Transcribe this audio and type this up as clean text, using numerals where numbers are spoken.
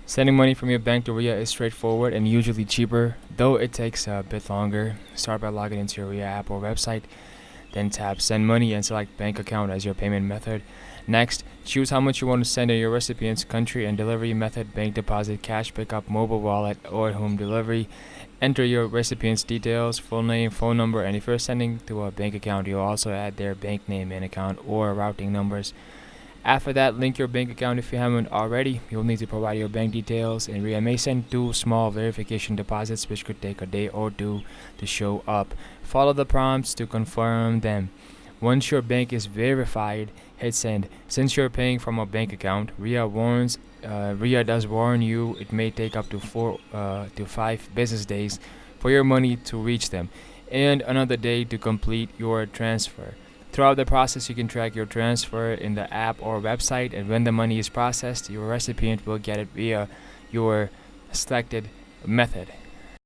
Sending money from your bank to Ria is straightforward and usually cheaper, though it takes a bit longer. Start by logging into your Ria app or website, then tap Send Money and select Bank Account as your payment method. Next, choose how much you want to send in your recipient's country and delivery method: bank deposit, cash pickup, mobile wallet, or home delivery. Enter your recipient's details, full name, phone number, and if you're sending to a bank account, you'll also add their bank name and account or routing numbers. After that, link your bank account if you haven't already. You'll need to provide your bank details, and Ria may send two small verification deposits, which could take a day or two to show up. Follow the prompts to confirm them. Once your bank is verified, hit send. Since you're paying from a bank account, Ria does warn you it may take up to 4 to 5 business days for your money to reach them, and another day to complete your transfer. Throughout the process, you can track your transfer in the app or website, and when the money is processed, your recipient will get it via your selected method.